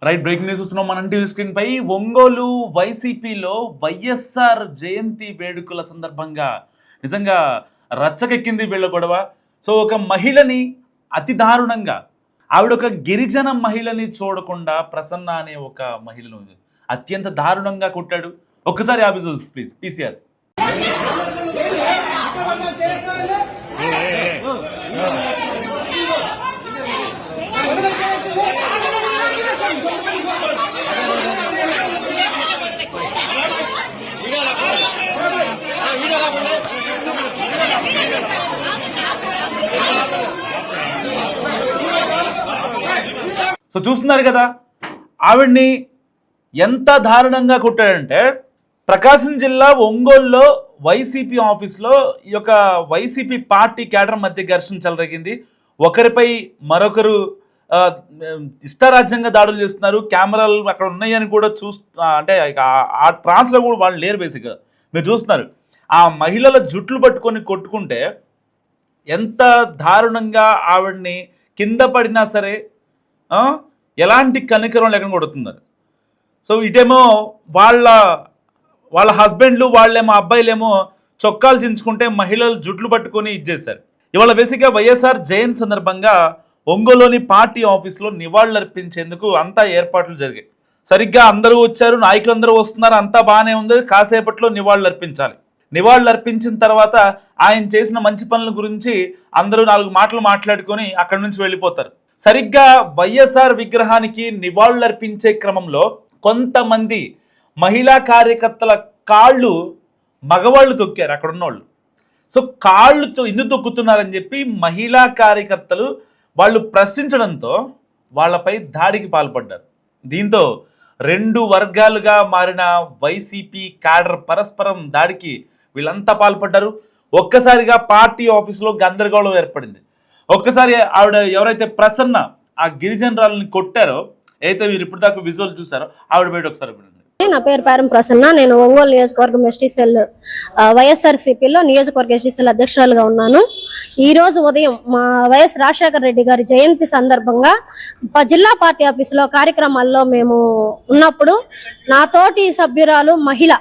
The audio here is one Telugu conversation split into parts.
రైట్, బ్రేకింగ్ న్యూస్ చూస్తున్నాం మన టీవీ స్క్రీన్ పై. ఒంగోలు వైసీపీలో వైఎస్ఆర్ జయంతి వేడుకల సందర్భంగా నిజంగా రచ్చకెక్కింది వీళ్ళ గొడవ. సో ఒక మహిళని అతి దారుణంగా, ఆవిడ ఒక గిరిజన మహిళని చూడకుండా ప్రసన్న అనే ఒక మహిళను అత్యంత దారుణంగా కొట్టాడు. ఒక్కసారి ఆ విజువల్స్ ప్లీజ్ పీసీఆర్. సో చూస్తున్నారు కదా, ఆవిడ్ని ఎంత దారుణంగా కొట్టాడంటే, ప్రకాశం జిల్లా ఒంగోలులో వైసీపీ ఆఫీస్లో ఈ యొక్క వైసీపీ పార్టీ క్యాడర్ మధ్య ఘర్షణ చెలరేగింది. ఒకరిపై మరొకరు ఇష్టారాజ్యంగా దాడులు చేస్తున్నారు. కెమెరాలు అక్కడ ఉన్నాయని కూడా అంటే ఆ ట్రాన్స్లో కూడా వాళ్ళు లేరు. బేసిక్గా మీరు చూస్తున్నారు, ఆ మహిళల జుట్లు పట్టుకొని కొట్టుకుంటే ఎంత దారుణంగా ఆవిడ్ని కింద పడినా సరే ఎలాంటి కనికరం లేకుండా కొడుతున్నారు. సో ఇటేమో వాళ్ళ హస్బెండ్లు, వాళ్ళేమో అబ్బాయిలేమో చొక్కాలు చించుకుంటే మహిళలు జుట్లు పట్టుకొని ఇచ్చేశారు. ఇవాళ బేసిక్గా వైఎస్ఆర్ జయంతి సందర్భంగా ఒంగోలులోని పార్టీ ఆఫీస్లో నివాళులు అర్పించేందుకు అంతా ఏర్పాట్లు జరిగాయి. సరిగ్గా అందరూ వచ్చారు, నాయకులందరూ వస్తున్నారు, అంతా బాగానే ఉంది. కాసేపట్లో నివాళులు అర్పించాలి. నివాళులు అర్పించిన తర్వాత ఆయన చేసిన మంచి పనుల గురించి అందరూ 4 మాటలు మాట్లాడుకొని అక్కడి నుంచి వెళ్ళిపోతారు. సరిగ్గా వైఎస్ఆర్ విగ్రహానికి నివాళులు అర్పించే క్రమంలో కొంతమంది మహిళా కార్యకర్తల కాళ్ళు మగవాళ్ళు తొక్కారు అక్కడ ఉన్నవాళ్ళు. సో కాళ్ళుతో ఎందుకు తొక్కుతున్నారని చెప్పి మహిళా కార్యకర్తలు వాళ్ళు ప్రశ్నించడంతో వాళ్ళపై దాడికి పాల్పడ్డారు. దీంతో 2 వర్గాలుగా మారిన వైసీపీ క్యాడర్ పరస్పరం దాడికి వీళ్ళంతా పాల్పడ్డారు. ఒక్కసారిగా పార్టీ ఆఫీసులో గందరగోళం ఏర్పడింది. ఒక్కసారి ఆవిడ ఎవరైతే ప్రసన్న ఆ గిరిజనరాలని కొట్టారో, అయితే మీరు ఇప్పుడు దాకా విజువల్ చూసారో, ఆవిడ బయట ఒకసారి వినండి. నా పేరు పేరం ప్రసన్న. నేను ఒంగోలు నియోజకవర్గం ఎస్టీసెల్ వైఎస్ఆర్సీపీలో నియోజకవర్గ ఎస్టీసెల్ అధ్యక్షురాలుగా ఉన్నాను. ఈ రోజు ఉదయం మా వైఎస్ రాజశేఖర రెడ్డి గారి జయంతి సందర్భంగా జిల్లా పార్టీ ఆఫీసులో కార్యక్రమాల్లో మేము ఉన్నప్పుడు నా తోటి సభ్యురాలు మహిళ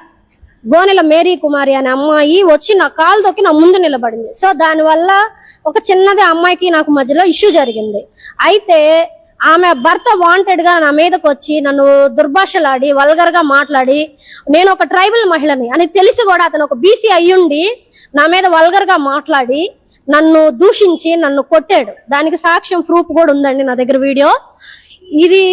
గోనెల మేరీ కుమారి అనే అమ్మాయి వచ్చి నా కాలు తొక్కి నా ముందు నిలబడింది. సో దానివల్ల ఒక చిన్నది అమ్మాయికి నాకు మధ్యలో ఇష్యూ జరిగింది. అయితే ఆమె భర్త వాంటెడ్ గా నా మీదకి వచ్చి నన్ను దుర్భాషలాడి వల్గర్ గా మాట్లాడి, నేను ఒక ట్రైబల్ మహిళని అని తెలిసి కూడా అతను ఒక బీసీ అయ్యుండి నా మీద వల్గర్ గా మాట్లాడి నన్ను దూషించి నన్ను కొట్టాడు. దానికి సాక్ష్యం ప్రూఫ్ కూడా ఉందండి నా దగ్గర, వీడియో. ఇది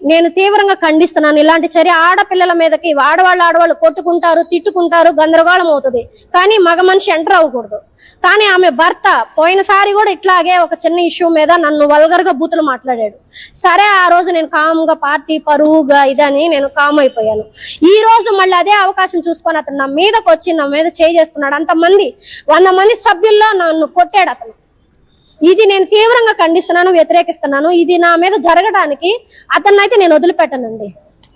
నేను తీవ్రంగా ఖండిస్తున్నాను. ఇలాంటి చర్య ఆడపిల్లల మీదకి ఆడవాళ్ళు కొట్టుకుంటారు, తిట్టుకుంటారు, గందరగోళం అవుతుంది. కానీ మగ మనిషి ఎంటర్ అవ్వకూడదు. కానీ ఆమె భర్త పోయినసారి కూడా ఇట్లాగే ఒక చిన్న ఇష్యూ మీద నన్ను వల్గర్ గా బూతులు మాట్లాడాడు. సరే, ఆ రోజు నేను కామ్గా పార్టీ పరువుగా ఇదని నేను కామ్ అయిపోయాను. ఈ రోజు మళ్ళీ అదే అవకాశం చూసుకొని అతను నా మీదకి వచ్చి నా మీద చేసుకున్నాడు. అంతమంది 100 మంది సభ్యుల్లో నన్ను కొట్టాడు అతను. ఇది నేను తీవ్రంగా ఖండిస్తున్నాను, వ్యతిరేకిస్తున్నాను. ఇది నా మీద జరగడానికి అతన్నైతే నేను వదిలిపెట్టనండి.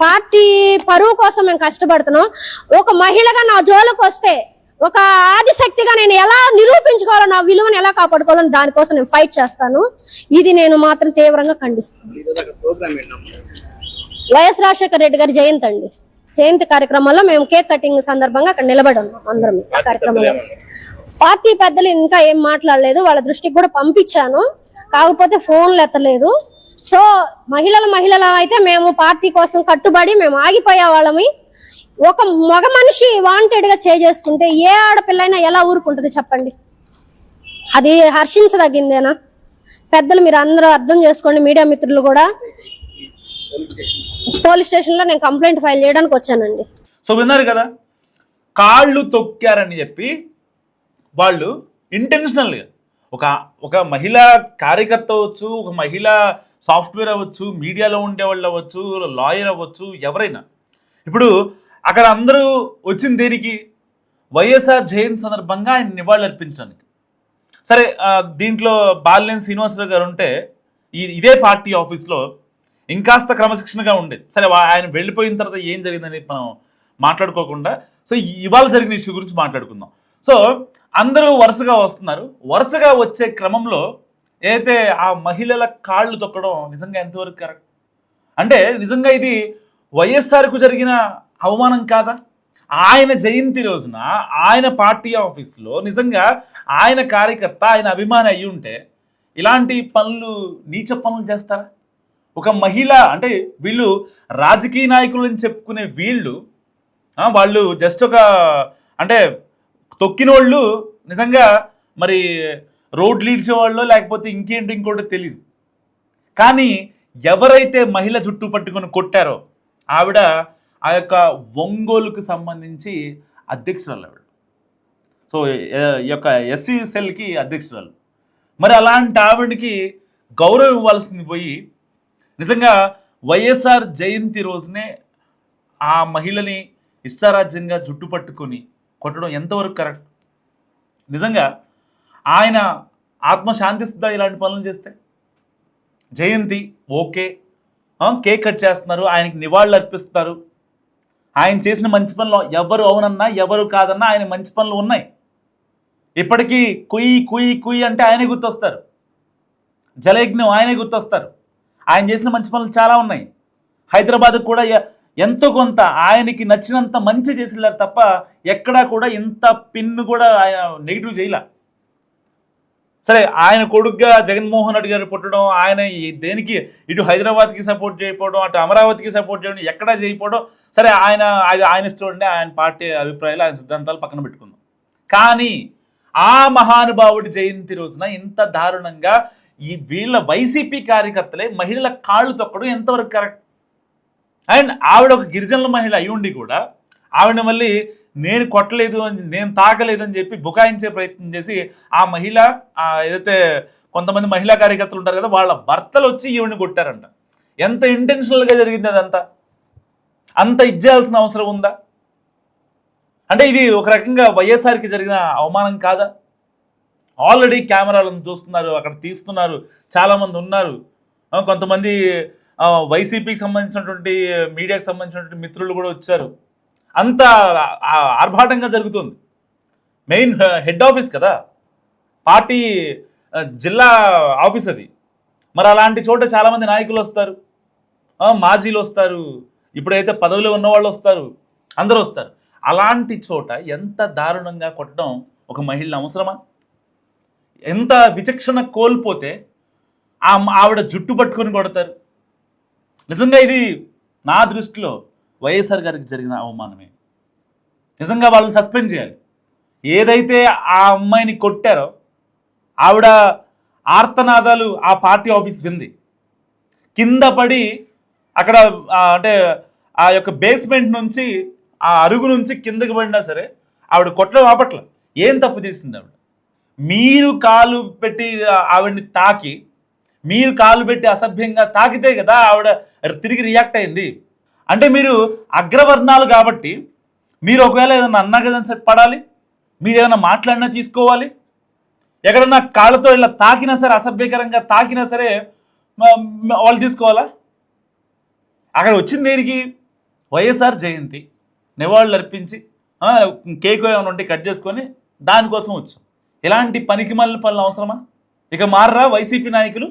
పార్టీ పరువు కోసం మేము కష్టపడుతున్నాం. ఒక మహిళగా నా జోలికి వస్తే, ఒక ఆదిశక్తిగా నేను ఎలా నిరూపించుకోవాలో, నా విలువను ఎలా కాపాడుకోవాలో దానికోసం నేను ఫైట్ చేస్తాను. ఇది నేను మాత్రం తీవ్రంగా ఖండిస్తాను. వైఎస్ రాజశేఖర రెడ్డి గారి జయంతి అండి. జయంతి కార్యక్రమంలో మేము కేక్ కటింగ్ సందర్భంగా అక్కడ నిలబడి ఉన్నాం అందరం. ఆ కార్యక్రమంలో పార్టీ పెద్దలు ఇంకా ఏం మాట్లాడలేదు. వాళ్ళ దృష్టికి కూడా పంపించాను, కాకపోతే ఫోన్లు ఎత్తలేదు. సో మహిళల అయితే మేము పార్టీ కోసం కట్టుబడి మేము ఆగిపోయే వాళ్ళమి. ఒక మగ మనిషి వాంటెడ్ గా చేసుకుంటే ఏ ఆడపిల్లైనా ఎలా ఊరుకుంటుంది చెప్పండి? అది హర్షించదగిందేనా? పెద్దలు మీరు అందరూ అర్థం చేసుకోండి. మీడియా మిత్రులు కూడా. పోలీస్ స్టేషన్ లో నేను కంప్లైంట్ ఫైల్ చేయడానికి వచ్చానండి. సో విన్నారు కదా, కాళ్ళు తొక్కారని చెప్పి వాళ్ళు ఇంటెన్షనల్గా ఒక మహిళా కార్యకర్త అవ్వచ్చు, ఒక మహిళా సాఫ్ట్వేర్ అవ్వచ్చు, మీడియాలో ఉండేవాళ్ళు అవ్వచ్చు, లాయర్ అవ్వచ్చు, ఎవరైనా. ఇప్పుడు అక్కడ అందరూ వచ్చిన దేనికి? వైఎస్ఆర్ జయంతి సందర్భంగా ఆయన నివాళులు అర్పించడానికి. సరే, దీంట్లో బాలినేని శ్రీనివాసరావు గారు ఉంటే ఇదే పార్టీ ఆఫీస్లో ఇంకాస్త క్రమశిక్షణగా ఉండేది. సరే, ఆయన వెళ్ళిపోయిన తర్వాత ఏం జరిగిందని మనం మాట్లాడుకోకుండా సో ఇవాళ జరిగిన ఇష్యూ గురించి మాట్లాడుకుందాం. సో అందరూ వరుసగా వస్తున్నారు. వరుసగా వచ్చే క్రమంలో ఏదైతే ఆ మహిళల కాళ్ళు తొక్కడం నిజంగా ఎంతవరకు కరెక్ట్? అంటే నిజంగా ఇది వైఎస్ఆర్కు జరిగిన అవమానం కాదా? ఆయన జయంతి రోజున ఆయన పార్టీ ఆఫీస్లో నిజంగా ఆయన కార్యకర్త, ఆయన అభిమాని అయి ఉంటే ఇలాంటి పనులు, నీచ పనులు చేస్తారా? ఒక మహిళ అంటే వీళ్ళు రాజకీయ నాయకులని చెప్పుకునే వీళ్ళు వాళ్ళు జస్ట్ ఒక అంటే తొక్కినోళ్ళు నిజంగా మరి రోడ్లు ఈడ్చేవాళ్ళు లేకపోతే ఇంకోటి తెలియదు. కానీ ఎవరైతే మహిళ జుట్టు పట్టుకొని కొట్టారో ఆవిడ ఆ యొక్క ఒంగోలుకు సంబంధించి అధ్యక్షురాలు ఆవిడ. సో ఈ యొక్క ఎస్సీ సెల్కి అధ్యక్షురాలు. మరి అలాంటి ఆవిడకి గౌరవం ఇవ్వాల్సింది పోయి నిజంగా వైఎస్ఆర్ జయంతి రోజునే ఆ మహిళని ఇష్టారాజ్యంగా జుట్టు పట్టుకొని కొట్టడం ఎంతవరకు కరెక్ట్? నిజంగా ఆయన ఆత్మ శాంతిస్తుందా ఇలాంటి పనులు చేస్తే? జయంతి ఓకే, కేక్ కట్ చేస్తున్నారు, ఆయనకి నివాళులు అర్పిస్తారు. ఆయన చేసిన మంచి పనులు ఎవరు అవునన్నా ఎవరు కాదన్నా ఆయన మంచి పనులు ఉన్నాయి. ఇప్పటికీ కుయ్యి కుయ్యి కుయ్యి అంటే ఆయనే గుర్తొస్తారు. జలయజ్ఞం ఆయనే గుర్తొస్తారు. ఆయన చేసిన మంచి పనులు చాలా ఉన్నాయి. హైదరాబాద్కు కూడా ఎంతో కొంత ఆయనకి నచ్చినంత మంచి చేసినారు తప్ప ఎక్కడా కూడా ఇంత పిన్ను కూడా ఆయన నెగిటివ్ చేయలే. సరే, ఆయన కొడుగ్గా జగన్మోహన్ రెడ్డి గారు పుట్టడం, ఆయన దేనికి ఇటు హైదరాబాద్కి సపోర్ట్ చేయకపోవడం, అటు అమరావతికి సపోర్ట్ చేయడం, ఎక్కడా చేయకపోవడం, సరే ఆయన ఇష్టం ఉండే ఆయన పార్టీ అభిప్రాయాలు, ఆయన సిద్ధాంతాలు పక్కన పెట్టుకుందాం. కానీ ఆ మహానుభావుడి జయంతి రోజున ఇంత దారుణంగా వీళ్ళ వైసీపీ కార్యకర్తలే మహిళల కాళ్ళు తొక్కడం ఎంతవరకు కరెక్ట్? అండ్ ఆవిడ ఒక గిరిజనుల మహిళ అయి ఉండి కూడా ఆవిడ మళ్ళీ నేను కొట్టలేదు అని, నేను తాకలేదు అని చెప్పి బుకాయించే ప్రయత్నం చేసి ఆ మహిళ ఏదైతే కొంతమంది మహిళా కార్యకర్తలు ఉంటారు కదా, వాళ్ళ భర్తలు వచ్చి ఈవిడిని కొట్టారంట. ఎంత ఇంటెన్షనల్గా జరిగింది అదంతా? అంత ఇచ్చేయాల్సిన అవసరం ఉందా? అంటే ఇది ఒక రకంగా వైఎస్ఆర్కి జరిగిన అవమానం కాదా? ఆల్రెడీ కెమెరాలను చూస్తున్నారు, అక్కడ తీస్తున్నారు, చాలామంది ఉన్నారు. కొంతమంది వైసీపీకి సంబంధించినటువంటి మీడియాకి సంబంధించినటువంటి మిత్రులు కూడా వచ్చారు. అంత ఆర్భాటంగా జరుగుతుంది. మెయిన్ హెడ్ ఆఫీస్ కదా, పార్టీ జిల్లా ఆఫీస్ అది. మరి అలాంటి చోట చాలామంది నాయకులు వస్తారు, మాజీలు వస్తారు, ఇప్పుడైతే పదవిలో ఉన్నవాళ్ళు వస్తారు, అందరూ వస్తారు. అలాంటి చోట ఎంత దారుణంగా కొట్టడం ఒక మహిళ అవసరమా? ఎంత విచక్షణ కోల్పోతే ఆవిడ జుట్టు పట్టుకొని కొడతారు? నిజంగా ఇది నా దృష్టిలో వైఎస్ఆర్ గారికి జరిగిన అవమానమే. నిజంగా వాళ్ళని సస్పెండ్ చేయాలి. ఏదైతే ఆ అమ్మాయిని కొట్టారో ఆవిడ ఆర్తనాదాలు ఆ పార్టీ ఆఫీస్ వింది, కింద పడి అక్కడ అంటే ఆ యొక్క బేస్మెంట్ నుంచి ఆ అరుగు నుంచి కిందకి పడినా సరే ఆవిడ కొట్టడం ఆపట్ల. ఏం తప్పు చేసింది ఆవిడ? మీరు కాలు పెట్టి ఆవిడని తాకి, మీరు కాలు పెట్టి అసభ్యంగా తాకితే కదా ఆవిడ తిరిగి రియాక్ట్ అయింది. అంటే మీరు అగ్రవర్ణాలు కాబట్టి మీరు ఒకవేళ ఏదైనా అన్నా కదా సరే పడాలి, మీరు ఏదైనా మాట్లాడినా తీసుకోవాలి. ఎక్కడన్నా కాళ్ళతో ఇలా తాకినా సరే, అసభ్యకరంగా తాకినా సరే వాళ్ళు తీసుకోవాలా? అక్కడ వచ్చింది దేనికి? వైఎస్ఆర్ జయంతి నివాళులు అర్పించి కేక్ ఏమైనా ఉంటే కట్ చేసుకొని దానికోసం వచ్చాం. ఇలాంటి పనికి మళ్ళీ పనులు అవసరమా? ఇక మారరా వైసీపీ నాయకులు?